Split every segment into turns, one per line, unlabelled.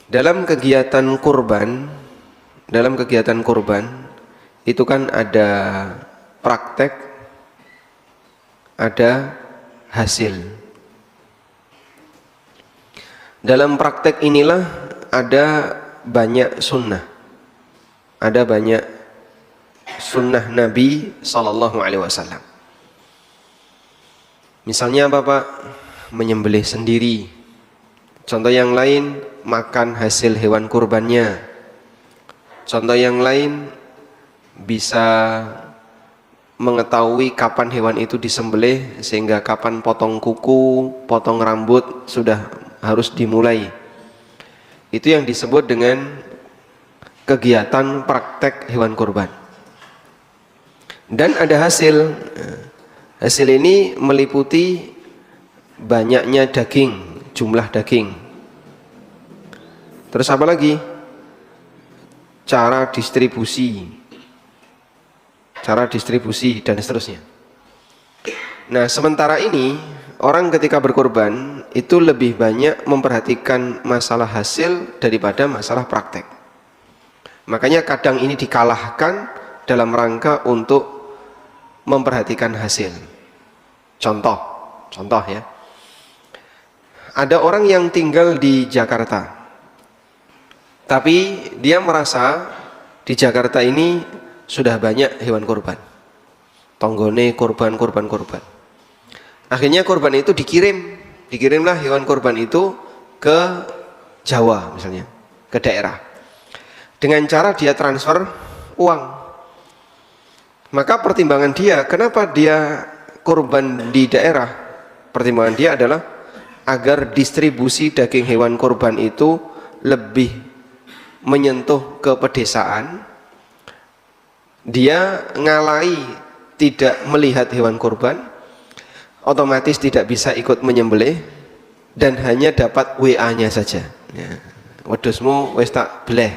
Dalam kegiatan kurban, itu kan ada praktek, ada hasil. Dalam praktek inilah ada banyak sunnah, ada banyak sunnah Nabi Sallallahu Alaihi Wasallam. Misalnya apa Pak? Menyembelih sendiri. Contoh yang lain, makan hasil hewan kurbannya. Contoh yang lain, bisa mengetahui kapan hewan itu disembelih, sehingga kapan potong kuku, potong rambut sudah harus dimulai. Itu yang disebut dengan kegiatan praktek hewan kurban. Dan ada hasil. Hasil ini meliputi banyaknya daging, jumlah daging. Terus apa lagi? Cara distribusi dan seterusnya. Nah, sementara ini orang ketika berkorban itu lebih banyak memperhatikan masalah hasil daripada masalah praktek. Makanya kadang ini dikalahkan dalam rangka untuk memperhatikan hasil. Contoh ya. Ada orang yang tinggal di Jakarta, tapi dia merasa di Jakarta ini sudah banyak hewan kurban. Tonggone kurban. Akhirnya kurban itu dikirimlah hewan kurban itu ke Jawa misalnya, ke daerah. Dengan cara dia transfer uang. Maka pertimbangan dia, kenapa dia kurban di daerah? Pertimbangan dia adalah agar distribusi daging hewan kurban itu lebih menyentuh ke pedesaan. Dia ngalai tidak melihat hewan kurban, otomatis tidak bisa ikut menyembelih dan hanya dapat WA-nya saja. Wedhusmu wis tak bleh.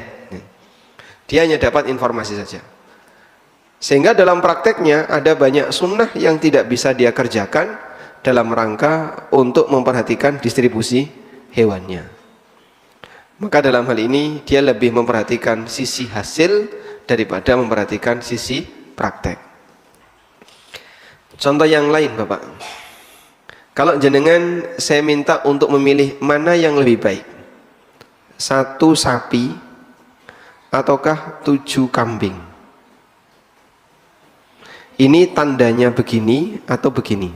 Dia hanya dapat informasi saja. Sehingga dalam prakteknya ada banyak sunnah yang tidak bisa dia kerjakan dalam rangka untuk memperhatikan distribusi hewannya. Maka dalam hal ini dia lebih memperhatikan sisi hasil daripada memperhatikan sisi praktek. Contoh yang lain Bapak, kalau jenengan saya minta untuk memilih mana yang lebih baik, 1 sapi ataukah 7 kambing, ini tandanya begini atau begini,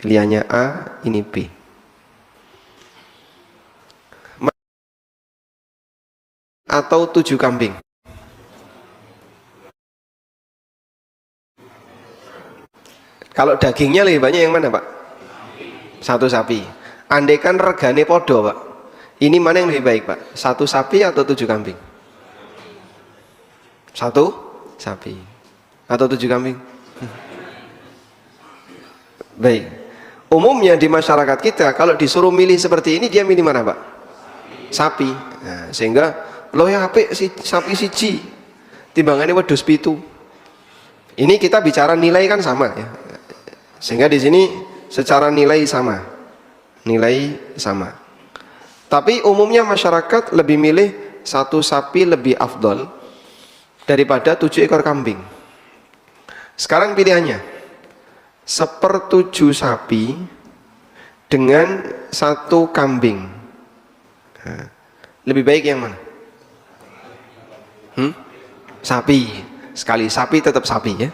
pilihannya A, ini B. Atau 7 kambing. Kalau dagingnya lebih banyak yang mana Pak? 1 sapi. Andaikan regane podo Pak, ini mana yang lebih baik Pak? 1 sapi atau 7 kambing? 1 sapi atau 7 kambing? Baik, umumnya di masyarakat kita kalau disuruh milih seperti ini, dia milih mana Pak? Sapi. Nah, sehingga lo ya apik sapi siji timbangannya wedhus 7. Ini kita bicara nilai kan sama ya, sehingga di sini secara nilai sama. Tapi umumnya masyarakat lebih milih 1 sapi lebih afdol daripada 7 ekor kambing. Sekarang pilihannya 1/7 sapi dengan 1 kambing. Nah, lebih baik yang mana? Sapi. Sekali sapi tetap sapi ya.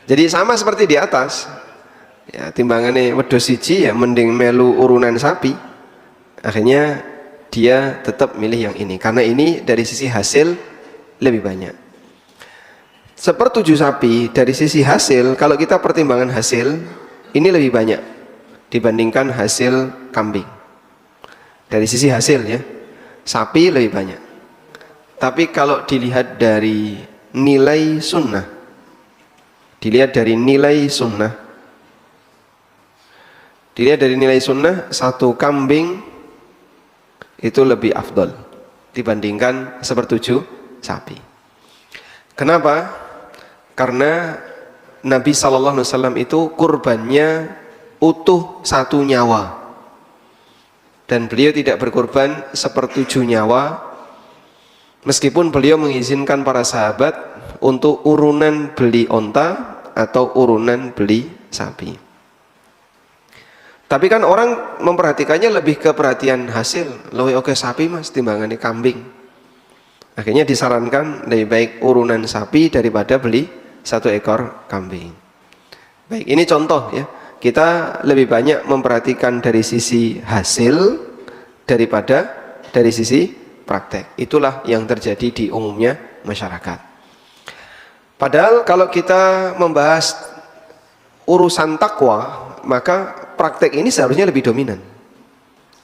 Jadi sama seperti di atas ya, timbangannya wedhus siji ya mending melu urunan sapi. Akhirnya dia tetap milih yang ini karena ini dari sisi hasil lebih banyak. 1/7 sapi dari sisi hasil, kalau kita pertimbangan hasil, ini lebih banyak dibandingkan hasil kambing. Dari sisi hasil ya, sapi lebih banyak. Tapi kalau dilihat dari nilai sunnah, dilihat dari nilai sunnah, 1 kambing itu lebih afdol dibandingkan 1/7 sapi. Kenapa? Karena Nabi SAW itu kurbannya utuh 1 nyawa. dan beliau tidak berkorban sepertujuh nyawa, meskipun beliau mengizinkan para sahabat untuk urunan beli onta atau urunan beli sapi. Tapi kan orang memperhatikannya lebih ke perhatian hasil. Lebih oke sapi mas timbangannya kambing. Akhirnya disarankan lebih baik urunan sapi daripada beli satu ekor kambing. Baik, ini contoh ya. Kita lebih banyak memperhatikan dari sisi hasil daripada dari sisi praktek. Itulah yang terjadi di umumnya masyarakat. Padahal kalau kita membahas urusan takwa, maka praktek ini seharusnya lebih dominan,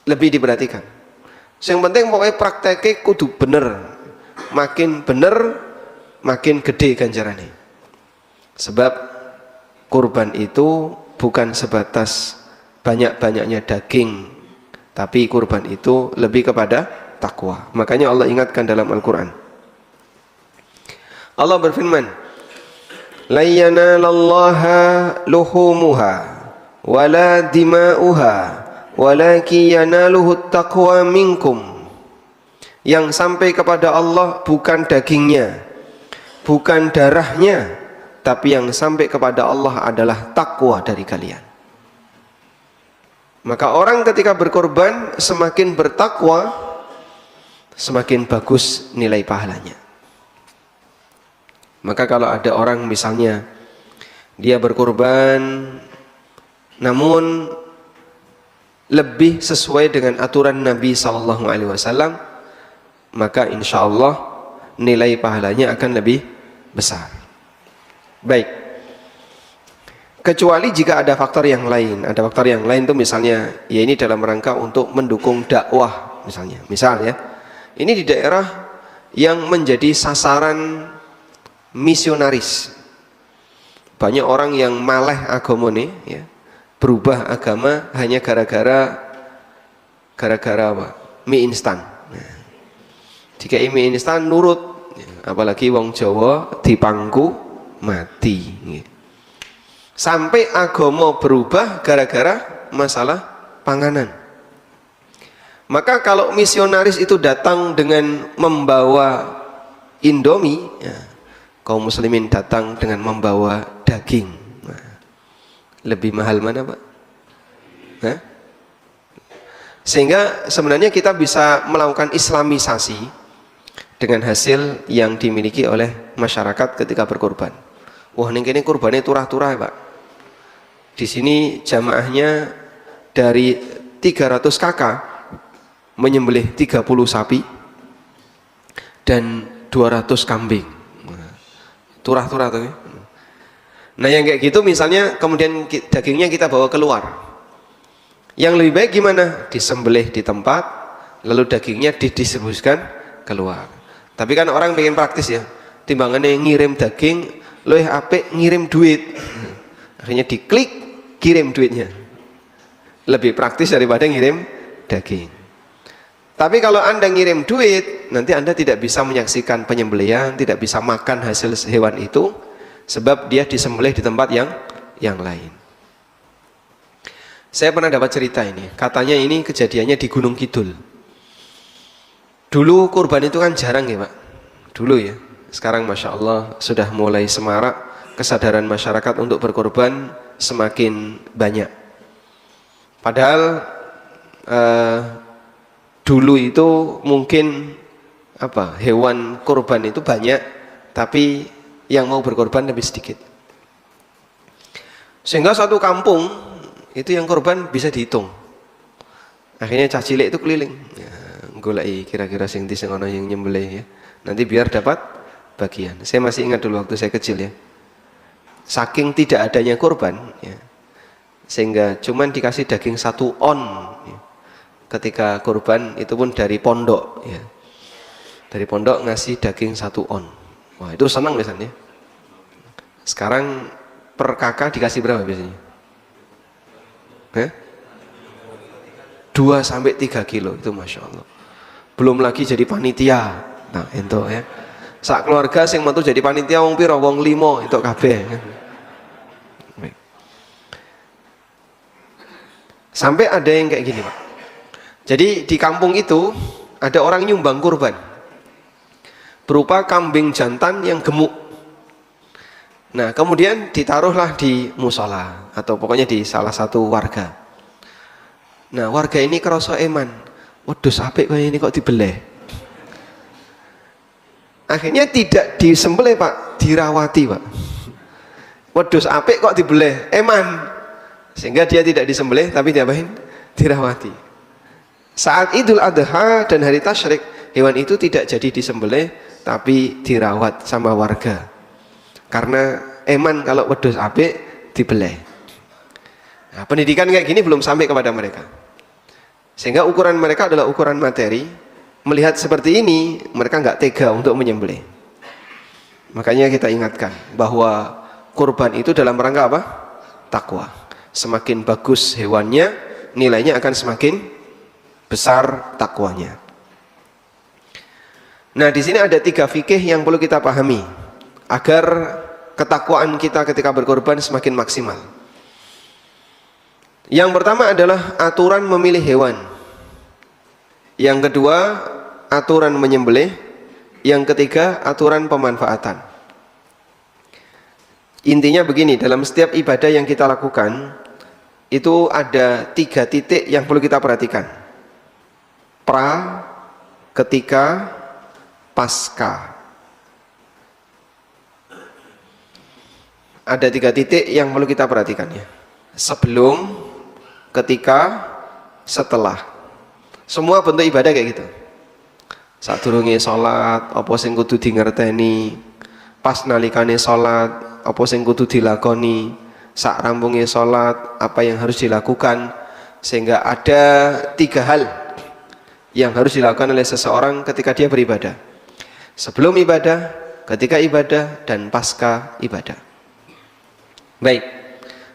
lebih diperhatikan. Yang penting pokoknya prakteknya kudu bener, makin bener makin gede ganjarannya. Sebab kurban itu bukan sebatas banyak-banyaknya daging, tapi kurban itu lebih kepada takwa. Makanya Allah ingatkan dalam Al-Quran. Allah berfirman, "La yanalallaha luhumuha wala dima'uha walaki yanaluhu taqwa minkum." Yang sampai kepada Allah bukan dagingnya, bukan darahnya, tapi yang sampai kepada Allah adalah takwa dari kalian. Maka orang ketika berkorban semakin bertakwa, semakin bagus nilai pahalanya. Maka kalau ada orang misalnya dia berkorban namun lebih sesuai dengan aturan Nabi SAW, maka insya Allah nilai pahalanya akan lebih besar. Baik, kecuali jika ada faktor yang lain. Ada faktor yang lain itu misalnya ya ini dalam rangka untuk mendukung dakwah misalnya. Misal ya, ini di daerah yang menjadi sasaran misionaris, banyak orang yang maleh agamane ya, berubah agama hanya gara-gara apa? Mie instan. Nah, jika mie instan nurut, apalagi wong Jawa dipangku mati. Sampai agama berubah gara-gara masalah panganan. Maka kalau misionaris itu datang dengan membawa Indomie, ya, kaum muslimin datang dengan membawa daging. Nah, lebih mahal mana Pak? Hah? Sehingga sebenarnya kita bisa melakukan islamisasi dengan hasil yang dimiliki oleh masyarakat ketika berkorban. Wah, ini kurbannya turah-turah ya Pak. Di sini jamaahnya dari 300 kakak menyembelih 30 sapi dan 200 kambing. Turah-turah tuh. Nah yang kayak gitu misalnya kemudian dagingnya kita bawa keluar. Yang lebih baik gimana? Disembelih di tempat, lalu dagingnya didistribusikan keluar. Tapi kan orang pengen praktis ya, timbangannya ngirim daging, loh apik ngirim duit. Akhirnya diklik, kirim duitnya. Lebih praktis daripada ngirim daging. Tapi kalau Anda ngirim duit, nanti Anda tidak bisa menyaksikan penyembelihan, tidak bisa makan hasil hewan itu, sebab dia disembelih di tempat yang lain. Saya pernah dapat cerita ini, katanya ini kejadiannya di Gunung Kidul. Dulu kurban itu kan jarang ya Pak, dulu ya. Sekarang Masya Allah sudah mulai semarak, kesadaran masyarakat untuk berkorban semakin banyak. Padahal dulu itu mungkin hewan kurban itu banyak, tapi yang mau berkorban lebih sedikit. Sehingga satu kampung itu yang korban bisa dihitung. Akhirnya cah cilik itu keliling, ya, golek kira-kira sing ndi sing ana yang nyembelih ya. Nanti biar dapat bagian. Saya masih ingat dulu waktu saya kecil ya. Saking tidak adanya korban ya, sehingga cuman dikasih daging 1 on ya. Ketika korban itu pun dari pondok ya. Dari pondok ngasih daging 1 on. Wah, itu senang biasanya. Sekarang per kakak dikasih berapa biasanya? 2-3 kilo itu Masya Allah. Belum lagi jadi panitia. Nah itu ya, sak keluarga sing metu jadi panitia wong piro? Wong 5 itu kabeh. Sampai ada yang kayak gini Pak, Jadi di kampung itu ada orang nyumbang kurban berupa kambing jantan yang gemuk. Nah, kemudian ditaruhlah di musola atau pokoknya di salah satu warga. Nah, warga ini kerasa eman. Wedhus apik kaya ini kok dibeleh. Akhirnya tidak disembelih, Pak, dirawati, Pak. Wedhus apik kok dibeleh, eman. Sehingga dia tidak disembelih tapi diapain? Dirawati. Saat Idul Adha dan hari tasyrik, hewan itu tidak jadi disembelih tapi dirawat sama warga. Karena eman kalau wedhus apik dibeleh. Nah, pendidikan kayak gini belum sampai kepada mereka. Sehingga ukuran mereka adalah ukuran materi. Melihat seperti ini, mereka nggak tega untuk menyembelih. Makanya kita ingatkan bahwa kurban itu dalam rangka apa? Takwa. Semakin bagus hewannya, nilainya akan semakin besar takwanya. Nah, di sini ada 3 fikih yang perlu kita pahami agar ketakwaan kita ketika berkorban semakin maksimal. Yang pertama adalah aturan memilih hewan. Yang kedua, aturan menyembelih. Yang ketiga, aturan pemanfaatan. Intinya begini, dalam setiap ibadah yang kita lakukan itu ada 3 titik yang perlu kita perhatikan. Pra, ketika, pasca. Ada 3 titik yang perlu kita perhatikan ya. Sebelum, ketika, setelah. Semua bentuk ibadah kayak gitu. Sadurunge salat, apa sing kudu dingerteni, pas nalikane salat, apa sing kudu dilakoni, sak rampunge salat, apa yang harus dilakukan. Sehingga ada 3 hal yang harus dilakukan oleh seseorang ketika dia beribadah. Sebelum ibadah, ketika ibadah, dan pasca ibadah. Baik,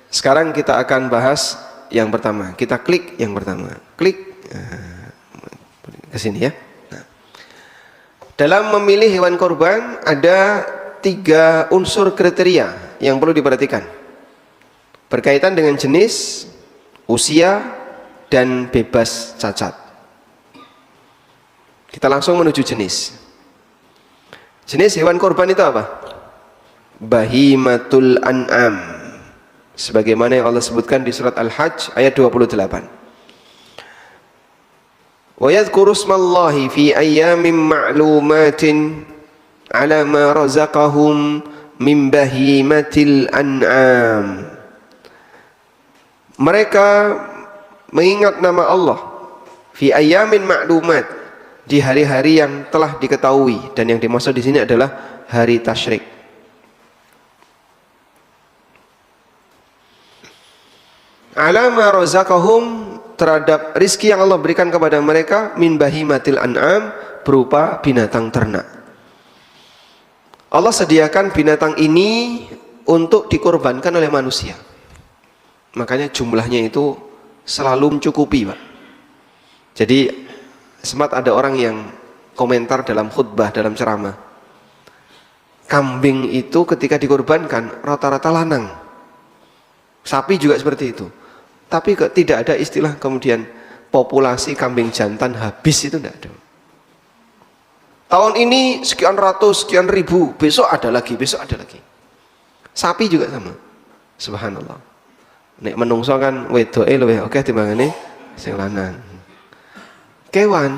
sekarang kita akan bahas yang pertama. Kita klik yang pertama. Klik ke sini ya. Nah, dalam memilih hewan korban ada 3 unsur kriteria yang perlu diperhatikan berkaitan dengan jenis, usia, dan bebas cacat. Kita langsung menuju jenis. Jenis hewan korban itu apa? Bahimatul an'am. Sebagaimana yang Allah sebutkan di surat Al-Hajj ayat 28. Wa yadhkuru ismallahi fi ayyamin ma'lumatin ala ma razaqahum min bahimatil an'am. Mereka mengingat nama Allah fi ayyamin ma'lumat, di hari-hari yang telah diketahui, dan yang dimaksud di sini adalah hari tasyrik. Ala ma razaqahum, terhadap rizki yang Allah berikan kepada mereka, min bahimatil an'am, berupa binatang ternak. Allah sediakan binatang ini untuk dikorbankan oleh manusia. Makanya jumlahnya itu selalu mencukupi, Pak. Jadi sempat ada orang yang komentar dalam khutbah, dalam ceramah, kambing itu ketika dikorbankan rata-rata lanang, sapi juga seperti itu. Tapi tidak ada istilah kemudian populasi kambing jantan habis, itu tidak ada. Tahun ini sekian ratus, sekian ribu, besok ada lagi, besok ada lagi. Sapi juga sama. Subhanallah. Nek menungso kan wedoke luwih akeh timbangane sing lanang. Kewan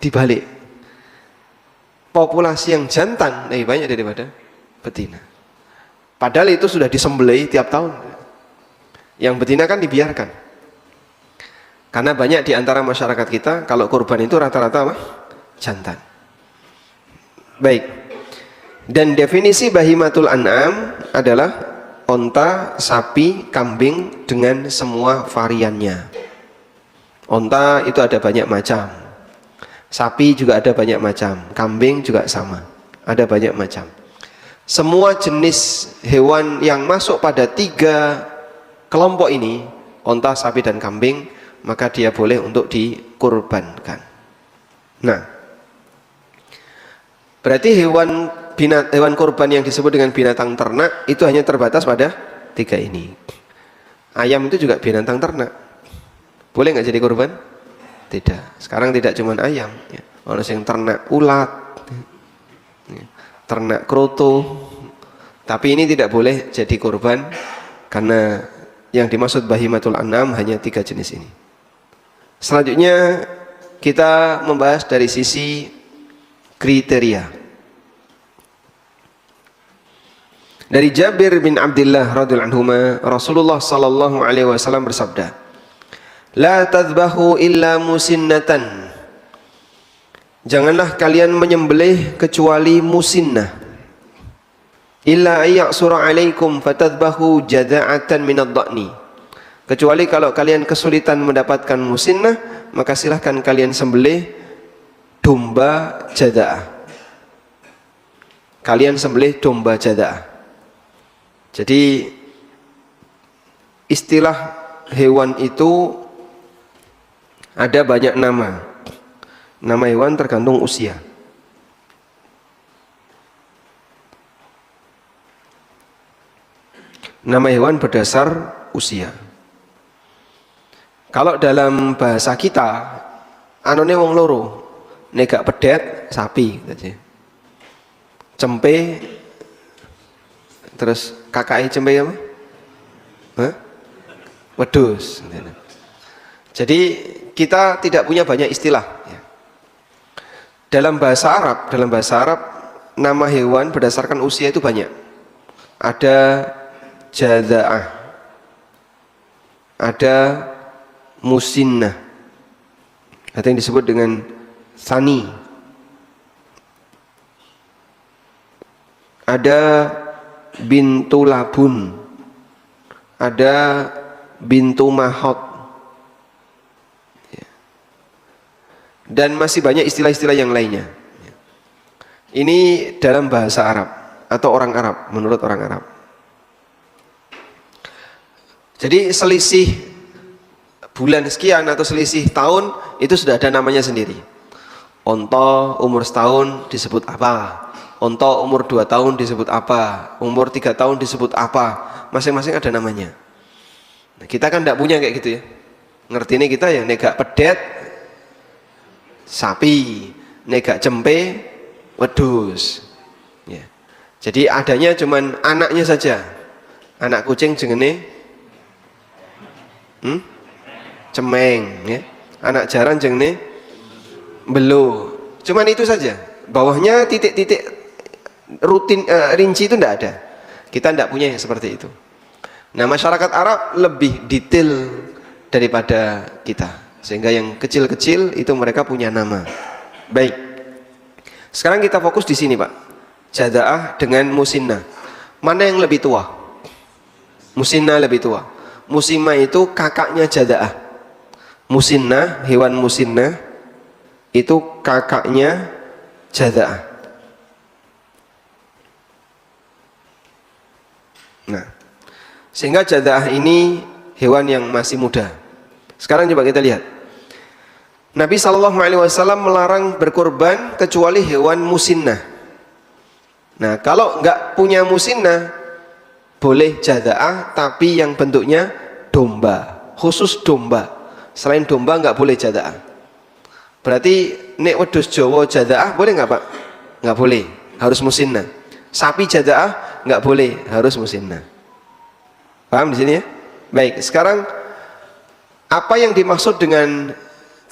dibalik. Populasi yang jantan lebih banyak daripada betina. Padahal itu sudah disembelih tiap tahun. Yang betina kan dibiarkan. Karena banyak di antara masyarakat kita kalau kurban itu rata-rata apa? Jantan. Baik. Dan definisi bahimatul an'am adalah onta, sapi, kambing dengan semua variannya. Onta itu ada banyak macam. Sapi juga ada banyak macam. Kambing juga sama. Ada banyak macam. Semua jenis hewan yang masuk pada 3 kelompok ini, onta, sapi, dan kambing, maka dia boleh untuk dikurbankan. Nah, berarti hewan kurban yang disebut dengan binatang ternak itu hanya terbatas pada 3 ini. Ayam itu juga binatang ternak. Boleh nggak jadi kurban? tidak. Sekarang tidak cuma ayam, ya. Orang yang ternak ulat, ya. Ternak kroto. Tapi ini tidak boleh jadi korban karena yang dimaksud bahimatul an'am hanya 3 jenis ini. Selanjutnya kita membahas dari sisi kriteria. Dari Jabir bin Abdullah radhiyallahu anhu, Rasulullah sallallahu alaihi wasallam bersabda, "La tadhbahu illa musinnatan." Janganlah kalian menyembelih kecuali musinnah. Illa ayyasura alaikum fatadhbahu jada'atan minad dha'ni. Kecuali kalau kalian kesulitan mendapatkan musinnah, maka silahkan kalian sembelih domba jada'ah. Kalian sembelih domba jada'ah. Jadi istilah hewan itu ada banyak nama. Nama hewan tergantung usia. Nama hewan berdasar usia. Kalau dalam bahasa kita, anone wong loro, nek gak pedet sapi, cempe, terus kakaknya cempe apa? Hah? Wedhus. Jadi kita tidak punya banyak istilah. Dalam bahasa Arab, nama hewan berdasarkan usia itu banyak. Ada jada'ah, ada musinnah, ada yang disebut dengan thani, ada bintu labun, ada bintu mahot, dan masih banyak istilah-istilah yang lainnya. Ini dalam bahasa Arab atau orang Arab, menurut orang Arab. Jadi selisih bulan sekian atau selisih tahun itu sudah ada namanya sendiri. Onto umur setahun disebut apa? Onto umur 2 tahun disebut apa? Umur 3 tahun disebut apa? Masing-masing ada namanya. Nah, kita kan tidak punya kayak gitu ya. Ngerti ini kita ya, negak pedet sapi, negak cempe wedhus. Ya. Jadi adanya cuman anaknya saja. Anak kucing jenenge cemeng, ya. Anak jaran jenenge belo. Cuman itu saja. Bawahnya titik-titik rutin rinci itu tidak ada. Kita tidak punya yang seperti itu. Nah, masyarakat Arab lebih detail daripada kita, sehingga yang kecil-kecil itu mereka punya nama. Baik. Sekarang kita fokus di sini, Pak. Jada'ah dengan musinnah. Mana yang lebih tua? Musinnah lebih tua. Musinnah itu kakaknya jada'ah. Musinnah, hewan musinnah itu kakaknya jada'ah. Nah, sehingga jada'ah ini hewan yang masih muda. Sekarang coba kita lihat. Nabi SAW melarang berkorban kecuali hewan musinnah. Nah, kalau nggak punya musinnah, boleh jada'ah tapi yang bentuknya domba, khusus domba. Selain domba nggak boleh jada'ah. Berarti nek wedhus Jawa jada'ah boleh nggak, Pak? Nggak boleh, harus musinnah. Sapi jada'ah nggak boleh, harus musinnah. Paham di sini ya? Baik, sekarang apa yang dimaksud dengan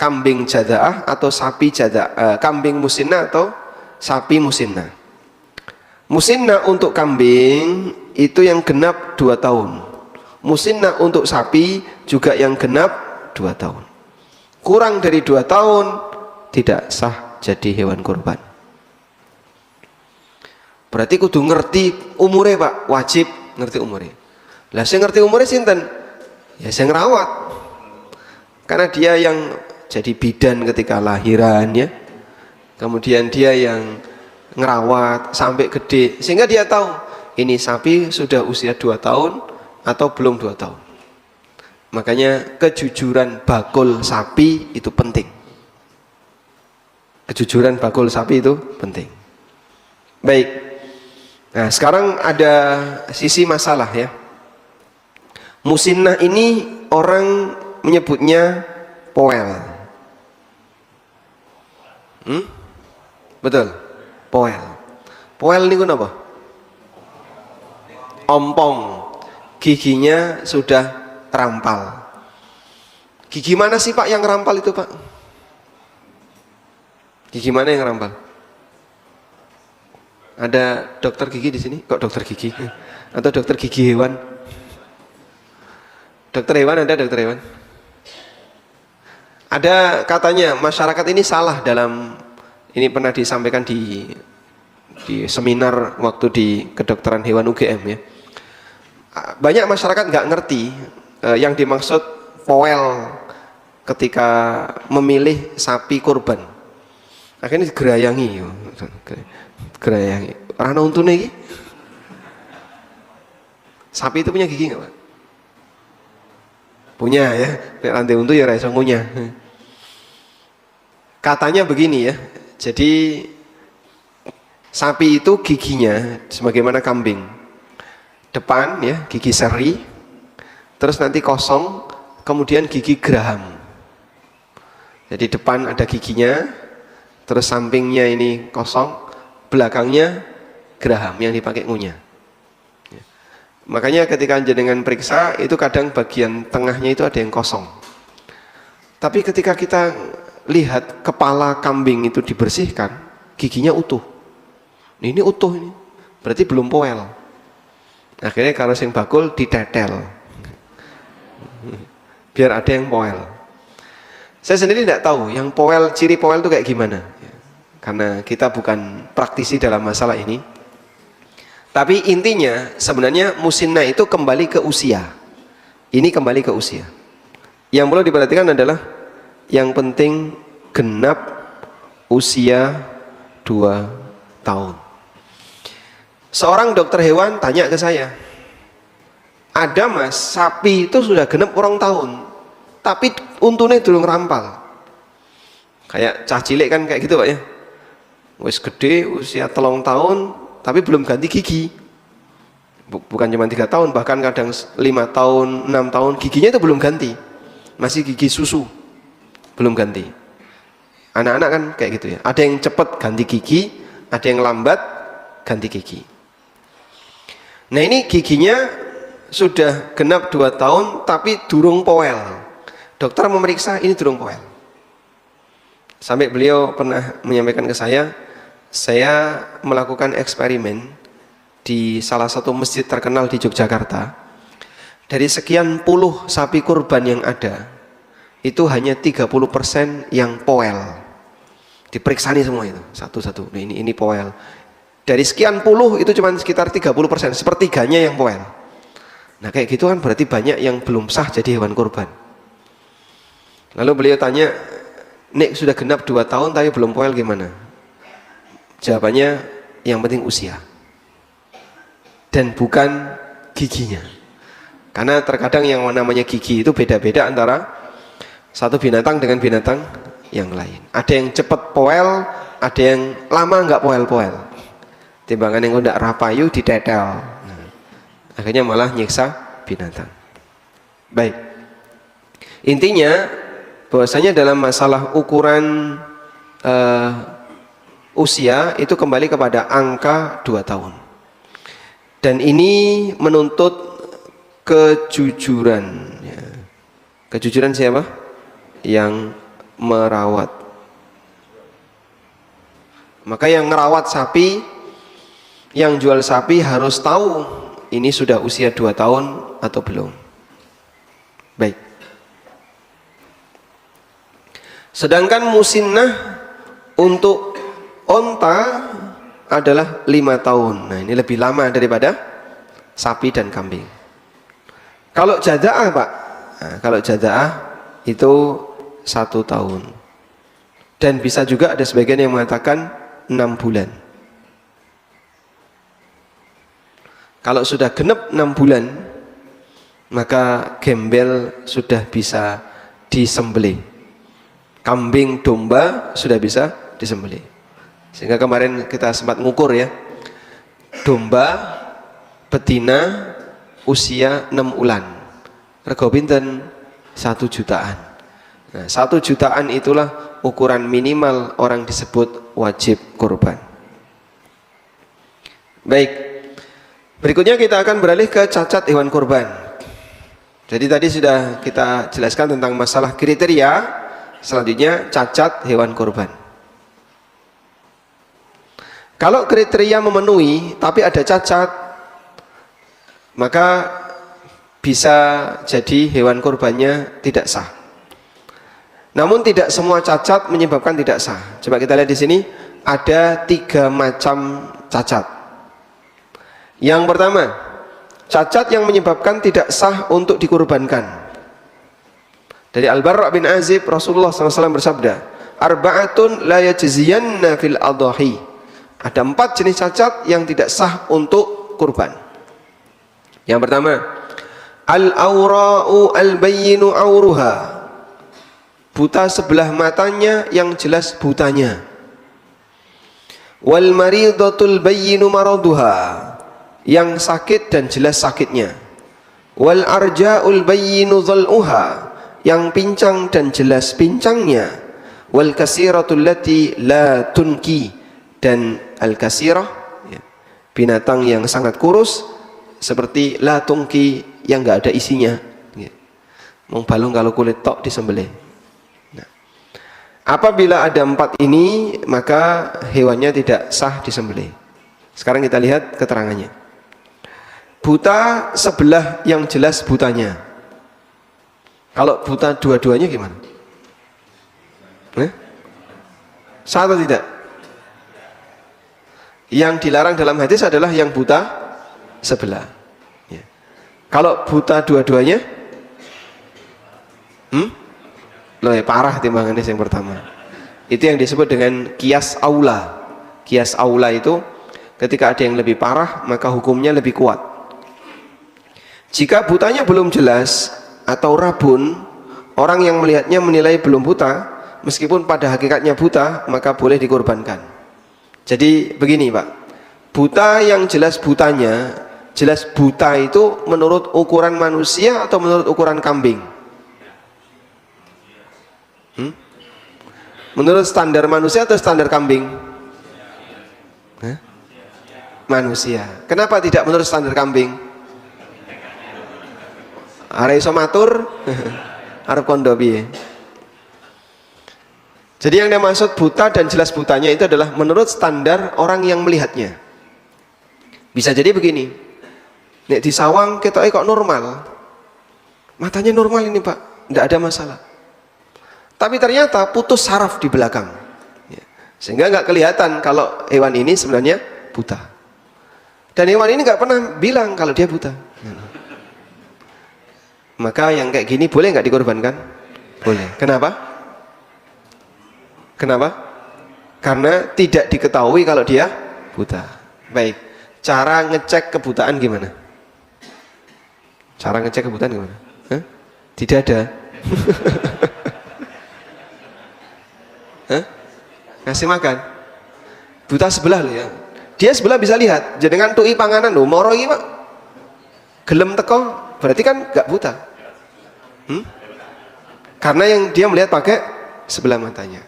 kambing jada'ah atau sapi jada'ah, kambing musinnah atau sapi musinnah? Musinnah untuk kambing itu yang genap 2 tahun. Musinnah untuk sapi juga yang genap 2 tahun. Kurang dari 2 tahun tidak sah jadi hewan kurban. Berarti kudu ngerti umure, Pak. Wajib ngerti umure. Lah saya ngerti umure sinten? Ya saya ngerawat. Karena dia yang jadi bidan ketika lahiran ya. Kemudian dia yang ngerawat sampai gede, sehingga dia tahu ini sapi sudah usia 2 tahun atau belum 2 tahun. Makanya kejujuran bakul sapi itu penting. Kejujuran bakul sapi itu penting. Baik. Nah, sekarang ada sisi masalah ya. Musinnah ini orang menyebutnya poel. Hmm? Betul. Poel. Poel niku napa? Ompong. Giginya sudah rampal. Gigi mana sih Pak yang rampal itu Pak? Gigi mana yang rampal? Ada dokter gigi di sini? Kok dokter gigi? Atau dokter gigi hewan? Dokter hewan ada dokter hewan? Ada katanya masyarakat ini salah dalam, ini pernah disampaikan di seminar waktu di kedokteran hewan UGM ya. Banyak masyarakat nggak ngerti yang dimaksud poel ketika memilih sapi kurban. Akhirnya digerayangi, gerayangi. Rana untune iki. Sapi itu punya gigi nggak Pak? Punya ya. Nek rantai untu ya raiso ngunyah. Katanya begini ya. Jadi sapi itu giginya sebagaimana kambing. Depan ya gigi seri, terus nanti kosong, kemudian gigi geraham. Jadi depan ada giginya, terus sampingnya ini kosong, belakangnya geraham yang dipakai ngunyah. Ya. Makanya ketika jenengan periksa itu kadang bagian tengahnya itu ada yang kosong. Tapi ketika kita lihat kepala kambing itu dibersihkan, giginya utuh. Ini utuh ini, berarti belum poel. Akhirnya kalau sing bakul ditetel biar ada yang poel. Saya sendiri tidak tahu yang poel, ciri poel itu kayak gimana ya, karena kita bukan praktisi dalam masalah ini. Tapi intinya sebenarnya musinnah itu kembali ke usia. Ini kembali ke usia. Yang perlu diperhatikan adalah yang penting genap usia 2 tahun. Seorang dokter hewan tanya ke saya, ada mas, sapi itu sudah genep 2 tahun, tapi untune durung rampal. Kayak cah cilik kan kayak gitu Pak ya. Wis gede, usia 3 tahun, tapi belum ganti gigi. Bukan cuma 3 tahun, bahkan kadang 5 tahun, 6 tahun, giginya itu belum ganti. Masih gigi susu, belum ganti. Anak-anak kan kayak gitu ya. Ada yang cepat ganti gigi, ada yang lambat ganti gigi. Nah ini giginya sudah genap 2 tahun tapi durung poel. Dokter memeriksa ini durung poel. Sampai beliau pernah menyampaikan ke saya melakukan eksperimen di salah satu masjid terkenal di Yogyakarta. Dari sekian puluh sapi kurban yang ada, itu hanya 30% yang poel. Diperiksa nih semua itu satu-satu. Nah, ini poel. Dari sekian puluh itu cuma sekitar 30%, sepertiganya yang poel. Nah kayak gitu kan berarti banyak yang belum sah jadi hewan kurban. Lalu beliau tanya, Nek sudah genap 2 tahun tapi belum poel gimana? Jawabannya yang penting usia dan bukan giginya. Karena terkadang yang namanya gigi itu beda-beda antara satu binatang dengan binatang yang lain. Ada yang cepat poel, ada yang lama nggak poel-poel. Timbangan yang udah rapayu ditetel, akhirnya malah nyiksa binatang. Baik, intinya bahwasanya dalam masalah ukuran usia itu kembali kepada angka 2 tahun, dan ini menuntut kejujuran ya. Kejujuran siapa? Yang merawat. Maka yang merawat sapi, yang jual sapi harus tahu ini sudah usia 2 tahun atau belum. Baik. Sedangkan musinnah untuk onta adalah 5 tahun. Nah ini lebih lama daripada sapi dan kambing. Kalau jaza'ah Pak, nah, kalau jaza'ah itu 1 tahun. Dan bisa juga ada sebagian yang mengatakan 6 bulan. Kalau sudah genep 6 bulan, maka gembel sudah bisa disembelih. Kambing, domba sudah bisa disembelih. Sehingga kemarin kita sempat ngukur ya, domba betina usia 6 bulan, rego pinten 1 jutaan. Nah, 1 jutaan itulah ukuran minimal orang disebut wajib kurban. Baik, berikutnya kita akan beralih ke cacat hewan kurban. Jadi tadi sudah kita jelaskan tentang masalah kriteria, selanjutnya cacat hewan kurban. Kalau kriteria memenuhi tapi ada cacat, maka bisa jadi hewan kurbannya tidak sah. Namun tidak semua cacat menyebabkan tidak sah. Coba kita lihat di sini ada 3 macam cacat. Yang pertama, cacat yang menyebabkan tidak sah untuk dikurbankan. Dari Al-Barra bin Azib, Rasulullah SAW bersabda, arba'atun la yajziyanna fil adhahi. Ada 4 jenis cacat yang tidak sah untuk kurban. Yang pertama, al-awra'u al-bayyinu awruha. Buta sebelah matanya yang jelas butanya. Wal maridatul bayyinu maraduha. Yang sakit dan jelas sakitnya. Wal arja'ul bayyinu dhal'uha. Yang pincang dan jelas pincangnya. Wal kasiratul lati la tunki. Dan al-kasirah, binatang yang sangat kurus seperti la tunki, yang enggak ada isinya. Mau balung kalau kulit tok disembelih. Apabila ada 4 ini, maka hewannya tidak sah disembelih. Sekarang kita lihat keterangannya. Buta sebelah yang jelas butanya. Kalau buta dua-duanya gimana? Sah atau tidak? Yang dilarang dalam hadis adalah yang buta sebelah. Kalau buta dua-duanya, loh ya, parah timbangannya yang pertama. Itu yang disebut dengan kias aula. Kias aula itu ketika ada yang lebih parah maka hukumnya lebih kuat. Jika butanya belum jelas atau rabun, orang yang melihatnya menilai belum buta, meskipun pada hakikatnya buta, maka boleh dikorbankan. Jadi begini Pak, buta yang jelas butanya, jelas buta itu menurut ukuran manusia atau menurut ukuran kambing? Menurut standar manusia atau standar kambing? Manusia. Kenapa tidak menurut standar kambing? Are iso matur arep kondo piye? Jadi yang dimaksud buta dan jelas butanya itu adalah menurut standar orang yang melihatnya. Bisa jadi begini, nek di sawang ketoke kok normal, matanya normal ini Pak, tidak ada masalah. Tapi ternyata putus saraf di belakang, sehingga nggak kelihatan kalau hewan ini sebenarnya buta. Dan hewan ini nggak pernah bilang kalau dia buta. Maka yang kayak gini boleh nggak dikorbankan? Boleh. Kenapa? Kenapa? Karena tidak diketahui kalau dia buta. Baik. Cara ngecek kebutaan gimana? Cara ngecek kebutaan gimana? Tidak ada. Ngasih makan. Buta sebelah loh ya. Dia sebelah bisa lihat. Jenengan tuhi panganan loh. Moro iki Pak. Gelem teko, berarti kan gak buta. Karena yang dia melihat pakai sebelah matanya.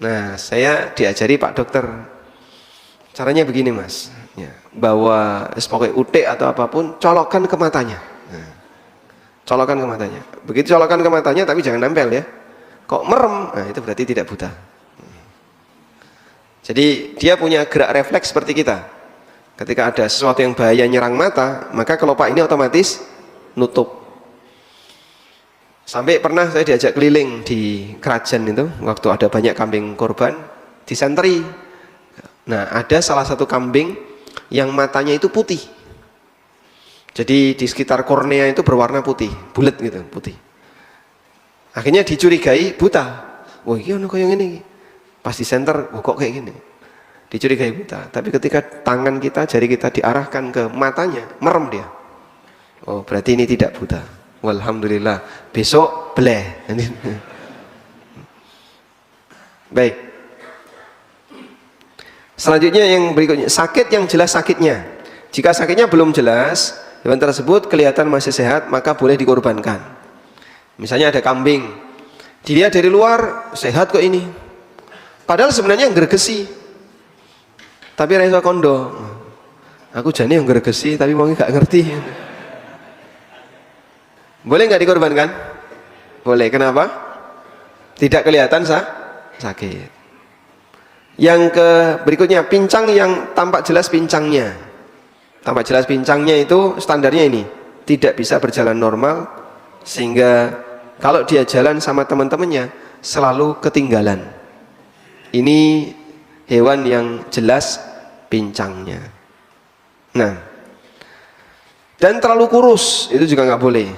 Nah, saya diajari Pak Dokter. Caranya begini Mas. Ya, bawa pakai utek atau apapun, colokkan ke matanya. Nah, colokkan ke matanya. Begitu colokkan ke matanya, tapi jangan nempel ya. Kok merem, nah itu berarti tidak buta. Jadi dia punya gerak refleks seperti kita. Ketika ada sesuatu yang bahaya nyerang mata, maka kelopak ini otomatis nutup. Sampai pernah saya diajak keliling di kerajaan itu, waktu ada banyak kambing korban, disenteri. Nah, ada salah satu kambing yang matanya itu putih. Jadi di sekitar kornea itu berwarna putih, bulat gitu, putih. Akhirnya dicurigai buta. Wah, ini ono koyo ngene. Pas di center, kok kayak gini. Dicurigai buta. Tapi ketika tangan kita, jari kita diarahkan ke matanya, merem dia. Oh, berarti ini tidak buta. Walhamdulillah. Besok bleh. Baik. Selanjutnya yang berikutnya, sakit yang jelas sakitnya. Jika sakitnya belum jelas, hewan tersebut kelihatan masih sehat, maka boleh dikorbankan. Misalnya ada kambing Dilihat dari luar sehat kok ini, padahal sebenarnya gergesi, tapi ra iso kondo. Aku jane yang gergesi tapi wong gak ngerti. Boleh nggak dikorbankan? Boleh. Kenapa? Tidak kelihatan sakit. Yang ke berikutnya, pincang yang tampak jelas pincangnya. Tampak jelas pincangnya itu standarnya ini, tidak bisa berjalan normal, sehingga kalau dia jalan sama teman-temannya selalu ketinggalan. Ini hewan yang jelas pincangnya. Nah, dan terlalu kurus itu juga nggak boleh,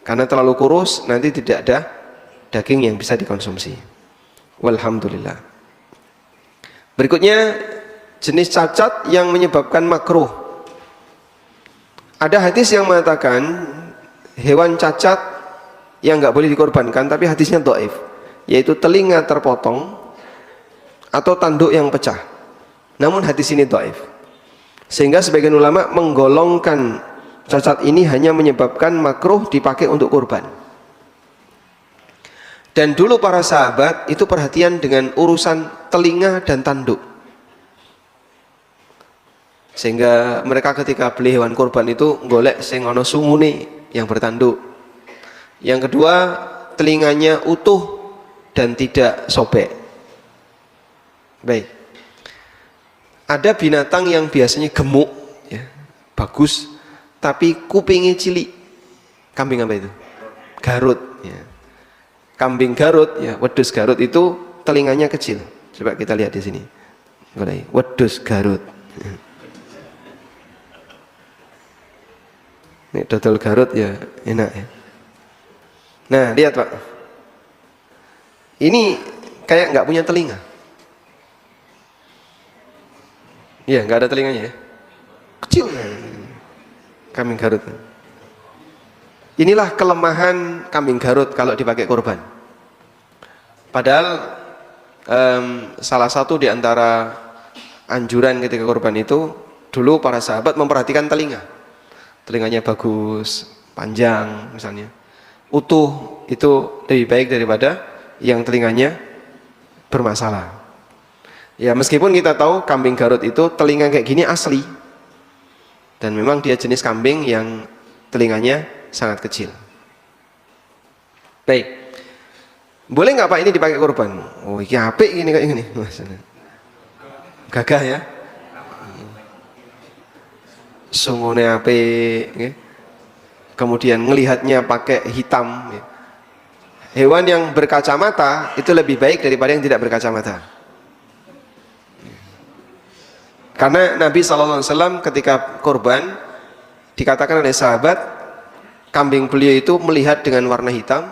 karena terlalu kurus nanti tidak ada daging yang bisa dikonsumsi. Walhamdulillah. Berikutnya, jenis cacat yang menyebabkan makruh. Ada hadis yang mengatakan hewan cacat yang nggak boleh dikorbankan, tapi hadisnya dhaif, yaitu telinga terpotong atau tanduk yang pecah. Namun hadis ini dhaif, sehingga sebagian ulama menggolongkan cacat ini hanya menyebabkan makruh dipakai untuk kurban. Dan dulu para sahabat itu perhatian dengan urusan telinga dan tanduk, sehingga mereka ketika beli hewan kurban itu golek sing ana sungune yang bertanduk. Yang kedua, telinganya utuh dan tidak sobek. Baik. Ada binatang yang biasanya gemuk, ya, bagus, tapi kupingnya cilik. Kambing apa itu? Garut. Ya. Kambing Garut, ya, wedhus Garut itu telinganya kecil. Coba kita lihat di sini. Wedhus Garut. Ini dodol Garut ya enak ya. Nah lihat Pak, ini kayak nggak punya telinga. Iya, nggak ada telinganya ya, kecil. Kambing Garut. Inilah kelemahan kambing Garut kalau dipakai korban. Padahal salah satu di antara anjuran ketika korban itu, dulu para sahabat memperhatikan telinga. Telinganya bagus, panjang misalnya, utuh, itu lebih baik daripada yang telinganya bermasalah. Ya meskipun kita tahu kambing Garut itu telinga kayak gini asli, dan memang dia jenis kambing yang telinganya sangat kecil. Baik, boleh nggak Pak ini dipakai korban? Oh ini apik ini kayak gini, gagah ya, sungune apik, okay. Kemudian melihatnya pakai hitam. Hewan yang berkacamata itu lebih baik daripada yang tidak berkacamata. Karena Nabi SAW ketika korban dikatakan oleh sahabat, kambing beliau itu melihat dengan warna hitam,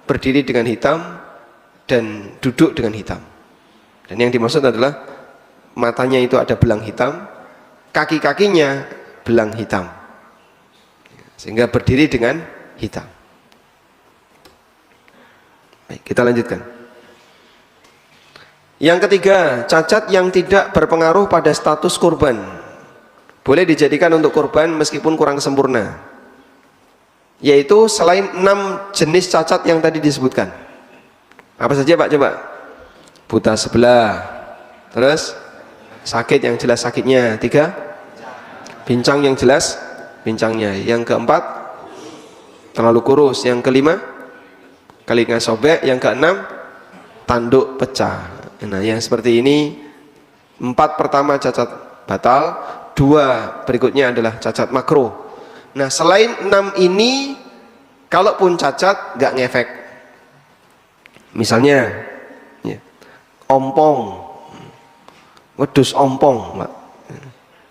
berdiri dengan hitam, dan duduk dengan hitam. Dan yang dimaksud adalah matanya itu ada belang hitam, kaki-kakinya belang hitam, sehingga berdiri dengan hitam. Baik, kita lanjutkan. Yang ketiga, cacat yang tidak berpengaruh pada status kurban, boleh dijadikan untuk kurban meskipun kurang sempurna, yaitu selain 6 jenis cacat yang tadi disebutkan. Apa saja Pak? Coba. Buta sebelah, terus sakit yang jelas sakitnya, 3, pincang yang jelas pincangnya, yang keempat terlalu kurus, yang kelima telinga sobek, yang keenam tanduk pecah. Nah yang seperti ini, 4 pertama cacat batal, 2 berikutnya adalah cacat makruh. Nah selain 6 ini, kalaupun cacat gak ngefek, misalnya ya, ompong, wedhus ompong Pak,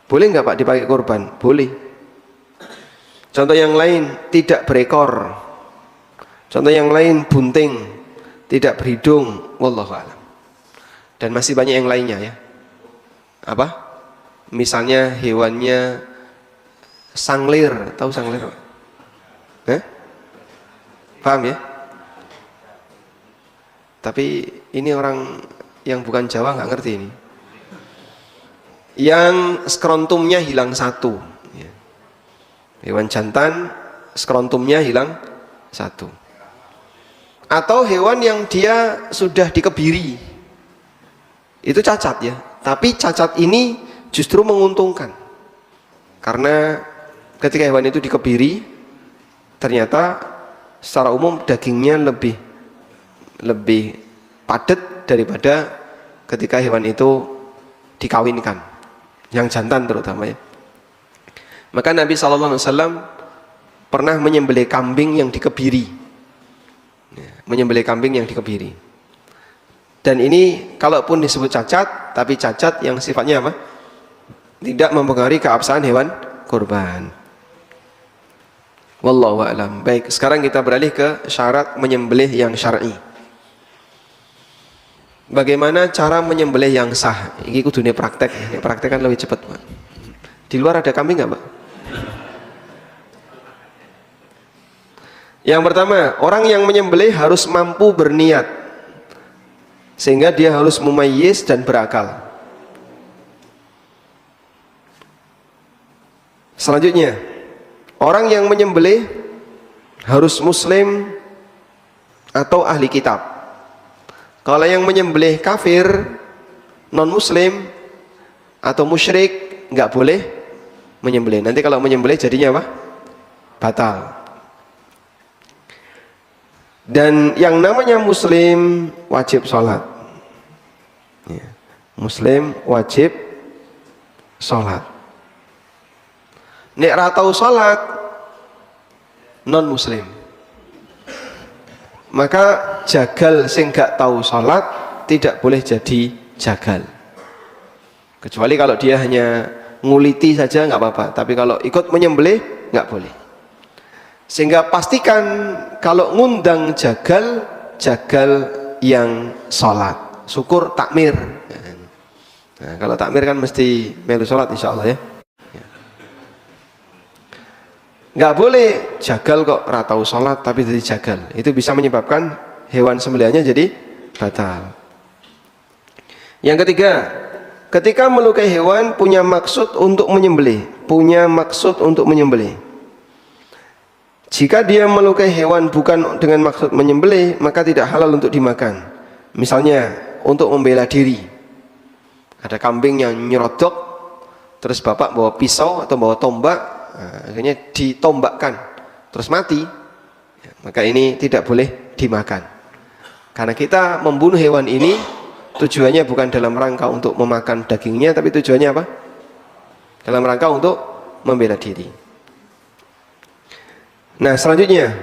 boleh nggak Pak dipakai korban? Boleh. Contoh yang lain, tidak berekor. Contoh yang lain, bunting, tidak berhidung, wallahu a'lam. Dan masih banyak yang lainnya ya. Apa? Misalnya hewannya sanglir, tahu sanglir? Paham ya? Tapi ini orang yang bukan Jawa nggak ngerti ini. Yang skrontumnya hilang 1. Hewan jantan skrontumnya hilang 1. atau hewan yang dia sudah dikebiri, itu cacat ya. Tapi cacat ini justru menguntungkan, karena ketika hewan itu dikebiri, ternyata secara umum dagingnya lebih padat daripada ketika hewan itu dikawinkan, yang jantan terutama ya. Maka Nabi SAW pernah menyembelih kambing yang dikebiri, menyembelih kambing yang dikebiri. Dan ini kalaupun disebut cacat, tapi cacat yang sifatnya apa? Tidak mempengaruhi keabsahan hewan kurban. Wallahu a'lam. Baik, sekarang kita beralih ke syarat menyembelih yang syar'i. Bagaimana cara menyembelih yang sah? Ini kudune praktek. Ini praktek kan lebih cepat, Pak. Di luar ada kambing nggak, Pak? Yang pertama, orang yang menyembelih harus mampu berniat, sehingga dia harus mumayyiz dan berakal. Selanjutnya, orang yang menyembelih harus muslim atau ahli kitab. Kalau yang menyembelih kafir, non muslim atau musyrik, nggak boleh menyembelih. Nanti kalau menyembelih jadinya apa? Batal. Dan yang namanya muslim wajib sholat ya. Muslim wajib sholat. Nek ra tau sholat, non muslim, maka jagal sing gak tahu sholat tidak boleh jadi jagal, kecuali kalau dia hanya nguliti saja nggak apa-apa. Tapi kalau ikut menyembelih nggak boleh. Sehingga pastikan kalau ngundang jagal, jagal yang sholat, syukur takmir. Nah, kalau takmir kan mesti melu sholat insya Allah ya. Nggak boleh jagal kok ratau sholat tapi jadi jagal. Itu bisa menyebabkan hewan sembelihannya jadi batal. Yang ketiga, ketika melukai hewan punya maksud untuk menyembelih, Jika dia melukai hewan bukan dengan maksud menyembelih, maka tidak halal untuk dimakan. Misalnya untuk membela diri, ada kambing yang nyerodok, terus bapak bawa pisau atau bawa tombak, akhirnya ditombakkan terus mati, maka ini tidak boleh dimakan. Karena kita membunuh hewan ini tujuannya bukan dalam rangka untuk memakan dagingnya, tapi tujuannya apa? Dalam rangka untuk membela diri. Nah, selanjutnya,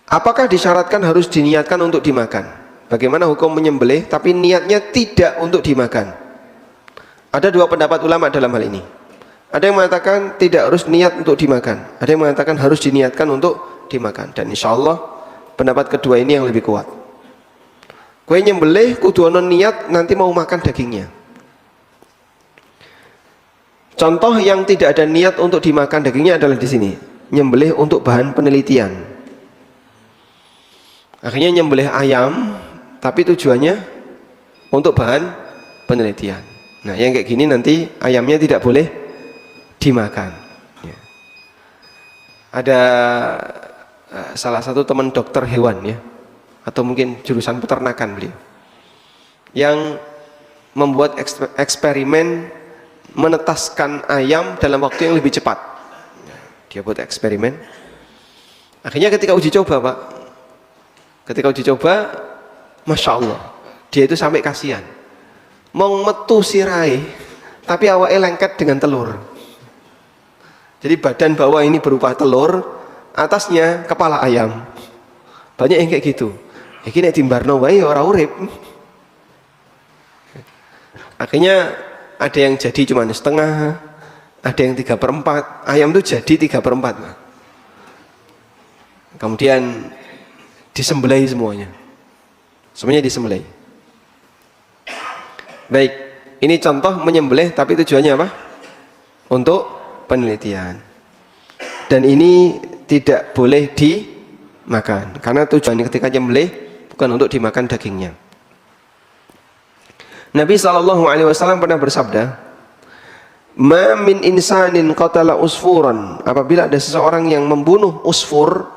apakah disyaratkan harus diniatkan untuk dimakan? Bagaimana hukum menyembelih tapi niatnya tidak untuk dimakan? Ada dua pendapat ulama dalam hal ini. Ada yang mengatakan tidak harus niat untuk dimakan, ada yang mengatakan harus diniatkan untuk dimakan. Dan insya Allah pendapat kedua ini yang lebih kuat. Kue nyembelih kudu ono niat nanti mau makan dagingnya. Contoh yang tidak ada niat untuk dimakan dagingnya adalah di sini, nyembelih untuk bahan penelitian. Akhirnya nyembelih ayam tapi tujuannya untuk bahan penelitian. Nah, yang kayak gini nanti ayamnya tidak boleh dimakan ya. Ada salah satu teman dokter hewan ya, atau mungkin jurusan peternakan beliau, yang membuat eksperimen menetaskan ayam dalam waktu yang lebih cepat. Dia buat eksperimen. Akhirnya ketika uji coba, Pak, Masya Allah, dia itu sampai kasihan, mau metu sirai tapi awake lengket dengan telur. Jadi badan bawah ini berupa telur, atasnya kepala ayam. Banyak yang kayak gitu. Iki nek timbarno wae ora urip. Akhirnya ada yang jadi cuma setengah, ada yang 3/4. Ayam itu jadi 3/4. Kemudian disembelih semuanya. Semuanya disembelih. Baik, ini contoh menyembelih tapi tujuannya apa? Untuk penelitian. Dan ini tidak boleh dimakan karena tujuannya ketika nyembelih bukan untuk dimakan dagingnya. Nabi SAW pernah bersabda, "Ma min insanin qatala usfuran." Apabila ada seseorang yang membunuh usfur,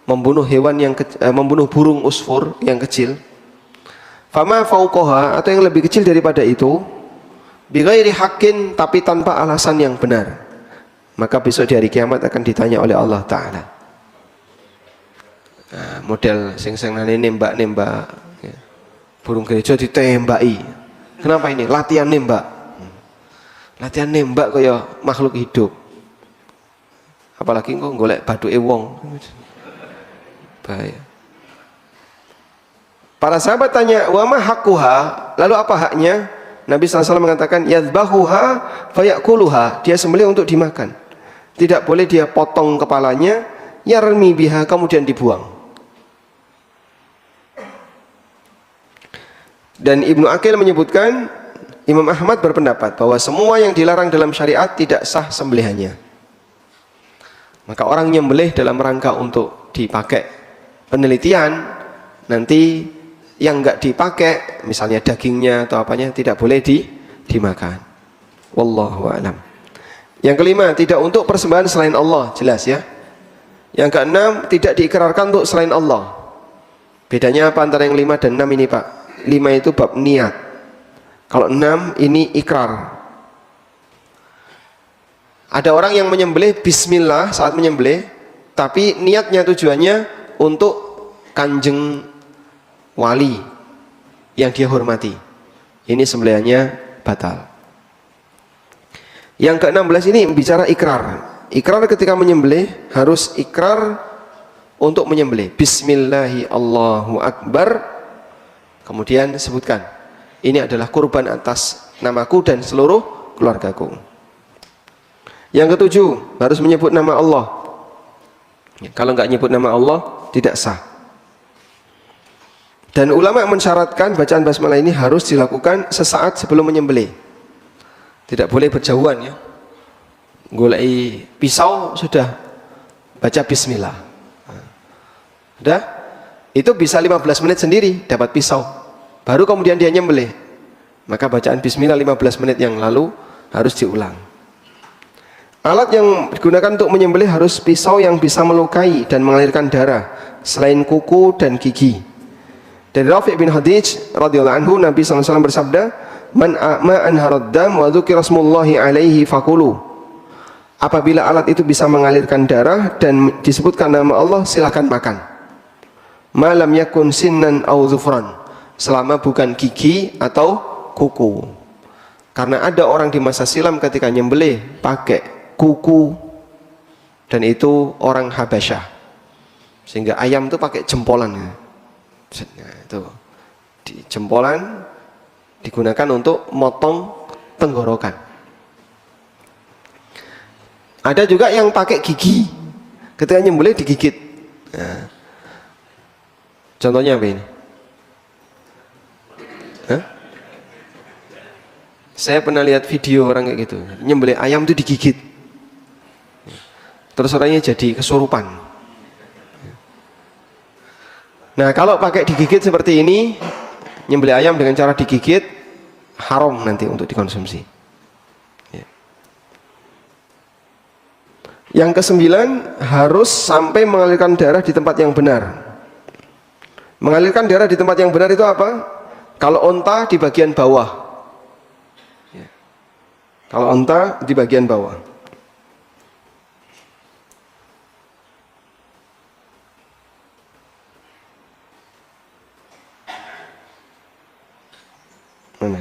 membunuh membunuh burung usfur yang kecil, fama fauqaha, atau yang lebih kecil daripada itu, bighairi haqqin, tapi tanpa alasan yang benar, maka besok di hari kiamat akan ditanya oleh Allah Ta'ala. Nah, model sing-singane nembak-nembak ya. Burung gereja ditembaki. Kenapa ini? Latihan nembak. Latihan nembak kaya makhluk hidup. Apalagi kok golek baduke wong. Bahaya. Para sahabat tanya, wa ma haqquha? Lalu apa haknya? Nabi SAW mengatakan, yadhbahuha fayakuluha. Dia sembelih untuk dimakan. Tidak boleh dia potong kepalanya, yarmi biha, kemudian dibuang. Dan Ibnu Aqil menyebutkan, Imam Ahmad berpendapat bahwa semua yang dilarang dalam syariat tidak sah sembelihannya. Maka orang nyembelih dalam rangka untuk dipakai penelitian, nanti yang enggak dipakai, misalnya dagingnya atau apanya, tidak boleh dimakan. Wallahu a'lam. Yang kelima, tidak untuk persembahan selain Allah, jelas ya. Yang keenam, tidak diikrarkan untuk selain Allah. Bedanya apa antara yang 5 dan 6 ini, Pak? 5 itu bab niat. Kalau 6 ini ikrar. Ada orang yang menyembelih bismillah saat menyembelih, tapi niatnya tujuannya untuk kanjeng wali yang dia hormati. Ini sembelihannya batal. Yang ke-16 ini bicara ikrar. Ikrar ketika menyembelih harus ikrar untuk menyembelih. Bismillahi Allahu Akbar. Kemudian sebutkan, ini adalah kurban atas namaku dan seluruh keluargaku. Yang ke-7, harus menyebut nama Allah. Kalau nggak nyebut nama Allah, tidak sah. Dan ulama mensyaratkan bacaan basmalah ini harus dilakukan sesaat sebelum menyembelih. Tidak boleh berjauhan ya. Golei pisau sudah baca bismillah. Sudah? Itu bisa 15 menit sendiri dapat pisau. Baru kemudian dia nyembelih. Maka bacaan bismillah 15 menit yang lalu harus diulang. Alat yang digunakan untuk menyembelih harus pisau yang bisa melukai dan mengalirkan darah selain kuku dan gigi. Dari Rafi' bin Hadij radhiyallahu anhu, Nabi SAW bersabda, man anharad dam wa dzukira smullahi alaihi fakulu. Apabila alat itu bisa mengalirkan darah dan disebutkan nama Allah, silakan makan. Malam yakun sinnan au zufran, selama bukan gigi atau kuku. Karena ada orang di masa silam ketika nyembelih pakai kuku, dan itu orang Habasyah, sehingga ayam itu pakai jempolan. Nah, itu di jempolan digunakan untuk motong tenggorokan. Ada juga yang pakai gigi, ketika nyembelih digigit. Nah, contohnya apa ini? Hah? Saya pernah lihat video orang kayak gitu, nyembelih ayam itu digigit, terus orangnya jadi kesurupan. Nah, kalau pakai digigit seperti ini, nyembelih ayam dengan cara digigit, haram nanti untuk dikonsumsi. Ya. Yang ke-9, harus sampai mengalirkan darah di tempat yang benar. Mengalirkan darah di tempat yang benar itu apa? Kalau unta di bagian bawah. Ya. Kalau unta di bagian bawah. Mana?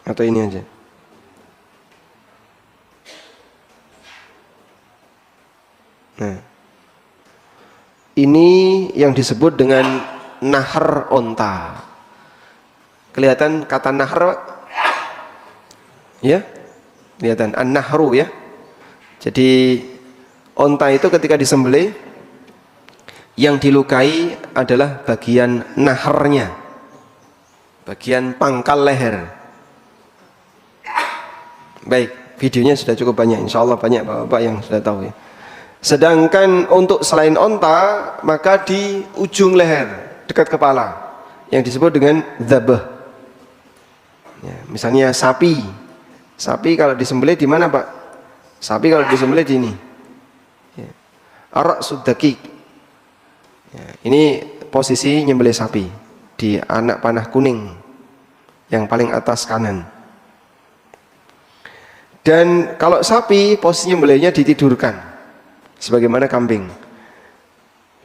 Atau ini aja? Nah, ini yang disebut dengan nahar onta. Kelihatan kata nahar, ya? Kelihatan an-nahru ya. Jadi onta itu ketika disembelih, yang dilukai adalah bagian naharnya, bagian pangkal leher. Baik, videonya sudah cukup banyak, insya Allah banyak bapak-bapak yang sudah tahu ya. Sedangkan untuk selain onta, maka di ujung leher dekat kepala yang disebut dengan dzabah. Ya, misalnya sapi kalau disembelih di mana, Pak? Sapi kalau disembelih di ini. Ya. ar-ra'sud daqiq. Ya, ini posisi nyembelih sapi di anak panah kuning yang paling atas kanan. Dan kalau sapi posisi nyembelihnya ditidurkan sebagaimana kambing.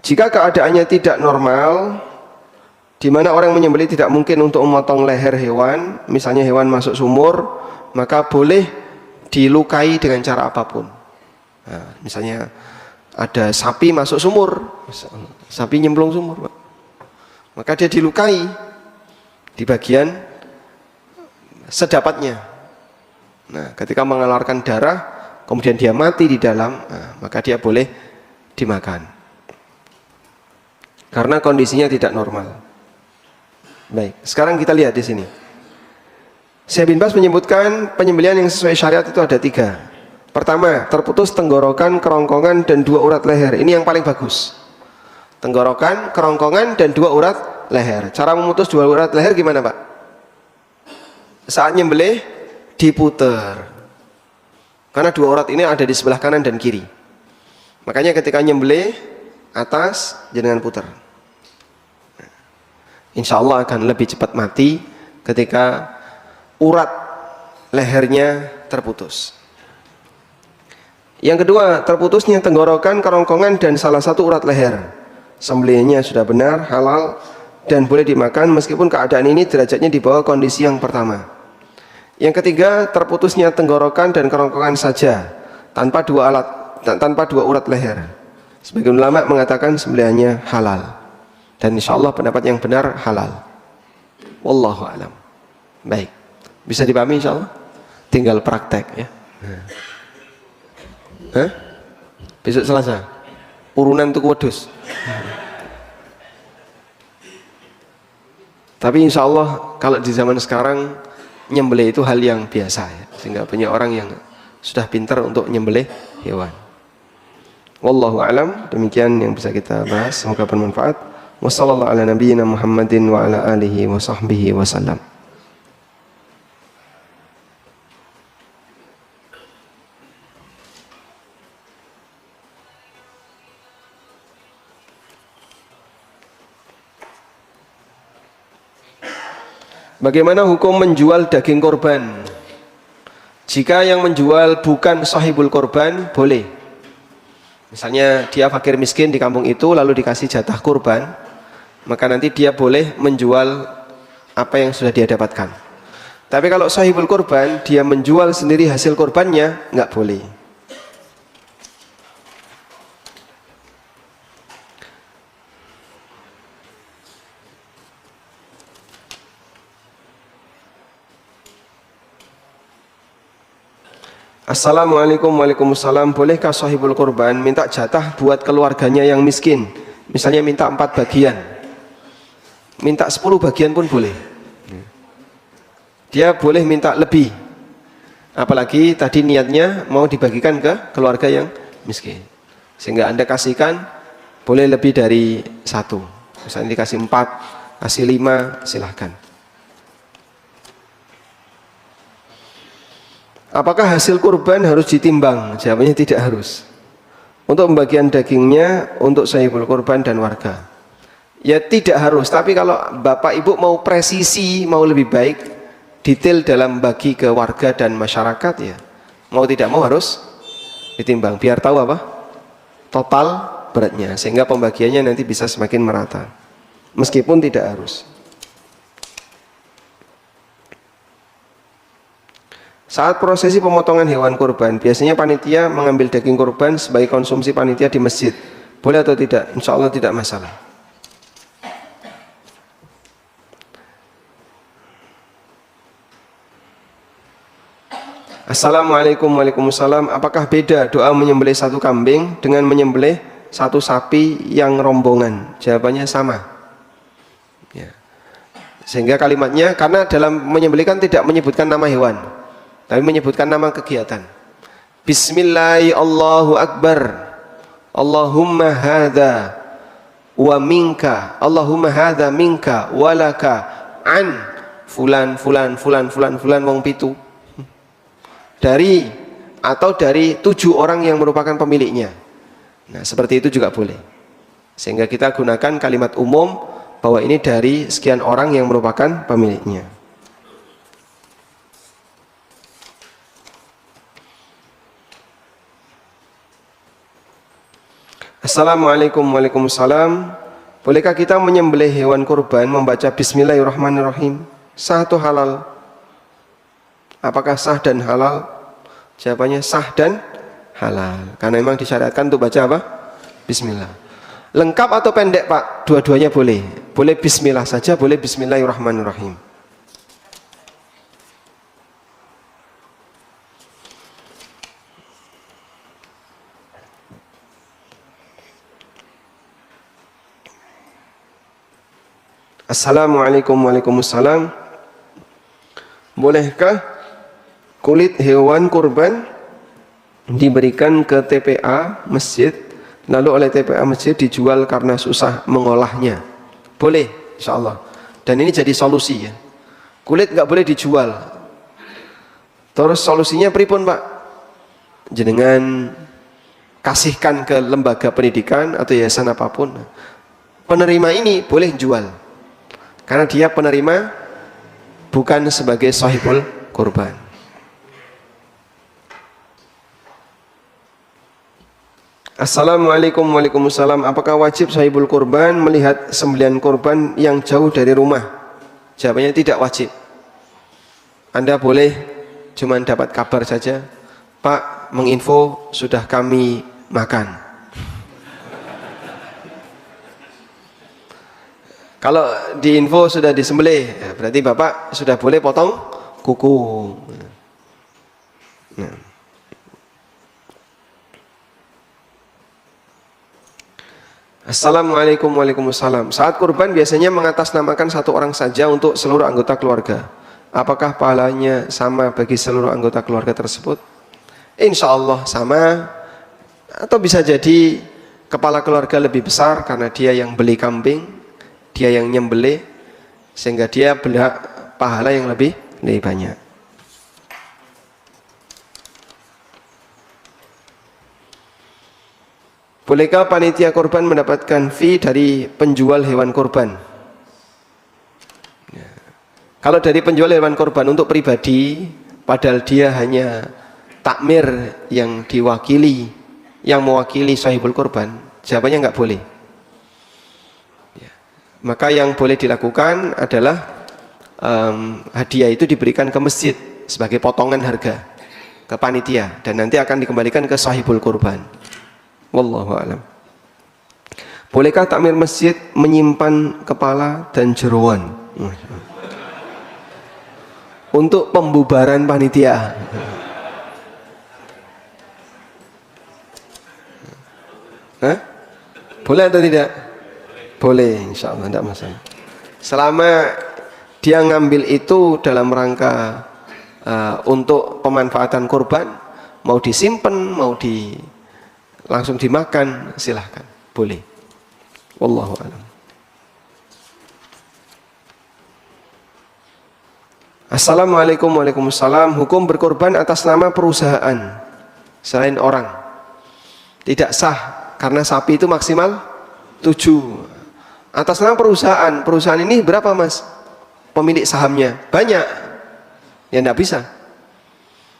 Jika keadaannya tidak normal, di mana orang menyembelih tidak mungkin untuk memotong leher hewan, misalnya hewan masuk sumur, maka boleh dilukai dengan cara apapun. Nah, misalnya ada sapi masuk sumur, sapi nyemplung sumur, Pak, maka dia dilukai di bagian sedapatnya. Nah, ketika mengeluarkan darah, kemudian dia mati di dalam, nah, maka dia boleh dimakan karena kondisinya tidak normal. Baik, sekarang kita lihat di sini. Syekh bin Baz menyebutkan penyembelihan yang sesuai syariat itu ada 3. Pertama, terputus tenggorokan, kerongkongan, dan 2 urat leher. Ini yang paling bagus. Tenggorokan, kerongkongan, dan 2 urat leher. Cara memutus 2 urat leher gimana, Pak? Saat nyembelih diputer. Karena 2 urat ini ada di sebelah kanan dan kiri. Makanya ketika nyembelih atas jangan puter. Insya Allah akan lebih cepat mati ketika urat lehernya terputus. Yang kedua, terputusnya tenggorokan, kerongkongan, dan salah satu urat leher. Sembelihnya sudah benar, halal, dan boleh dimakan meskipun keadaan ini derajatnya di bawah kondisi yang pertama. Yang ketiga, terputusnya tenggorokan dan kerongkongan saja, tanpa 2 urat leher. Sebagian ulama mengatakan sembelihannya halal. Dan insya Allah pendapat yang benar halal. Wallahu alam. Baik, bisa dipahami insya Allah. Tinggal praktek ya. Hah? Besok Selasa. Urunan tuku wedhus. Tapi insya Allah kalau di zaman sekarang nyembelih itu hal yang biasa ya. Sehingga banyak orang yang sudah pintar untuk nyembelih hewan. Wallahu alam. Demikian yang bisa kita bahas. Semoga bermanfaat. Wassallallahu ala nabiyyina Muhammadin wa ala alihi wa sahbihi wasallam. Bagaimana hukum menjual daging korban? Jika yang menjual bukan sahibul korban, boleh. Misalnya dia fakir miskin di kampung itu lalu dikasih jatah kurban, maka nanti dia boleh menjual apa yang sudah dia dapatkan. Tapi kalau sahibul kurban, dia menjual sendiri hasil kurbannya, nggak boleh. Assalamualaikum. Waalaikumsalam. Bolehkah sahibul kurban minta jatah buat keluarganya yang miskin? Misalnya minta 4 bagian, minta 10 bagian pun boleh. Dia boleh minta lebih, apalagi tadi niatnya mau dibagikan ke keluarga yang miskin, sehingga Anda kasihkan boleh lebih dari 1. Misalnya dikasih 4, kasih 5, silahkan. Apakah hasil kurban harus ditimbang? Jawabannya tidak harus. Untuk pembagian dagingnya untuk sahibul kurban dan warga, ya tidak harus. Tapi kalau bapak ibu mau presisi, mau lebih baik, detail dalam bagi ke warga dan masyarakat, ya mau tidak mau harus ditimbang biar tahu apa total beratnya, sehingga pembagiannya nanti bisa semakin merata meskipun tidak harus. Saat prosesi pemotongan hewan kurban, biasanya panitia mengambil daging kurban sebagai konsumsi panitia di masjid. Boleh atau tidak? Insya Allah tidak masalah. Assalamualaikum. Waalaikumsalam. Apakah beda doa menyembelih 1 kambing dengan menyembelih 1 sapi yang rombongan? Jawabannya sama. Ya. Sehingga kalimatnya, karena dalam menyembelih kan tidak menyebutkan nama hewan, tapi menyebutkan nama kegiatan. Bismillahi Allahu Akbar, Allahumma hadha wa minka, Allahumma hadha minka walaka an fulan fulan fulan fulan fulan wong pitu, dari atau dari 7 orang yang merupakan pemiliknya. Nah, seperti itu juga boleh. Sehingga kita gunakan kalimat umum bahwa ini dari sekian orang yang merupakan pemiliknya. Assalamualaikum. Waalaikumsalam. Bolehkah kita menyembelih hewan kurban membaca Bismillahirrahmanirrahim? Sah atau halal? Apakah sah dan halal? Jawabannya sah dan halal. Karena memang disyariatkan untuk baca apa? Bismillah. Lengkap atau pendek Pak? Dua-duanya boleh. Boleh Bismillah saja, boleh Bismillahirrahmanirrahim. Assalamualaikum. Waalaikumsalam. Bolehkah kulit hewan kurban diberikan ke TPA masjid, lalu oleh TPA masjid dijual karena susah mengolahnya? Boleh, insya Allah. Dan ini jadi solusi ya. Kulit nggak boleh dijual. Terus solusinya pripun Pak? Jenengan kasihkan ke lembaga pendidikan atau yayasan apapun. Penerima ini boleh jual. Karena dia penerima, bukan sebagai sahibul kurban. Assalamualaikum. Waalaikumsalam. Apakah wajib sahibul kurban melihat sembelihan kurban yang jauh dari rumah? Jawabannya tidak wajib. Anda boleh cuma dapat kabar saja, Pak, menginfo sudah kami makan. Kalau diinfo sudah disembelih, ya berarti Bapak sudah boleh potong kuku. Nah. Assalamualaikum. Waalaikumsalam. Saat kurban biasanya mengatasnamakan satu orang saja untuk seluruh anggota keluarga. Apakah pahalanya sama bagi seluruh anggota keluarga tersebut? Insya Allah sama. Atau bisa jadi kepala keluarga lebih besar karena dia yang beli kambing, dia yang nyembelih, sehingga dia berhak pahala yang lebih banyak. Bolehkah panitia kurban mendapatkan fee dari penjual hewan kurban? Ya. Kalau dari penjual hewan kurban untuk pribadi, padahal dia hanya takmir yang diwakili, yang mewakili sahibul kurban, jawabannya nggak boleh. Maka yang boleh dilakukan adalah hadiah itu diberikan ke masjid sebagai potongan harga ke panitia, dan nanti akan dikembalikan ke sahibul kurban. Wallahu a'lam. Bolehkah takmir masjid menyimpan kepala dan jeroan untuk pembubaran panitia? Hah? Boleh atau tidak? Boleh, insya Allah, tidak masalah. Selama dia ngambil itu dalam rangka untuk pemanfaatan kurban, mau disimpan, mau langsung dimakan, silahkan, boleh. Wallahu a'lam. Assalamualaikum. Waalaikumsalam. Hukum berkorban atas nama perusahaan selain orang tidak sah karena sapi itu maksimal 7. Atas nama perusahaan, perusahaan ini berapa Mas pemilik sahamnya? Banyak, ya enggak bisa.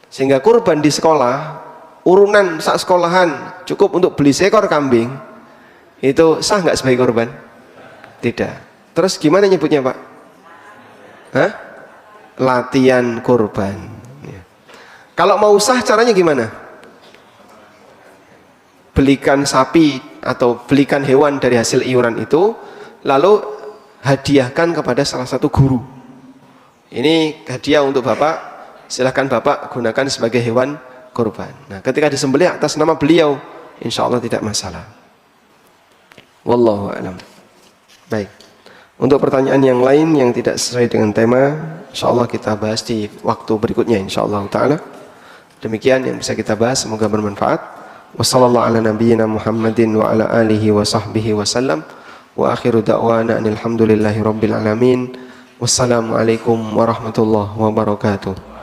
Sehingga kurban di sekolah, urunan sak sekolahan cukup untuk beli seekor kambing, itu sah nggak sebagai kurban? Tidak. Terus gimana nyebutnya Pak? Hah? Latihan kurban. Ya. Kalau mau sah caranya gimana? Belikan sapi atau belikan hewan dari hasil iuran itu, lalu hadiahkan kepada salah satu guru. Ini hadiah untuk Bapak, silahkan Bapak gunakan sebagai hewan kurban. Nah, ketika disembelih atas nama beliau, insya Allah tidak masalah. Wallahu a'lam. Baik. Untuk pertanyaan yang lain yang tidak sesuai dengan tema, insya Allah kita bahas di waktu berikutnya, insya Allah ta'ala. Demikian yang bisa kita bahas, semoga bermanfaat. Wassallallahu ala nabiyyina Muhammadin wa ala alihi wa sahbihi wa sallam. Wa akhiru da'wana alhamdulillahi rabbil alamin. Wassalamualaikum warahmatullahi wabarakatuh.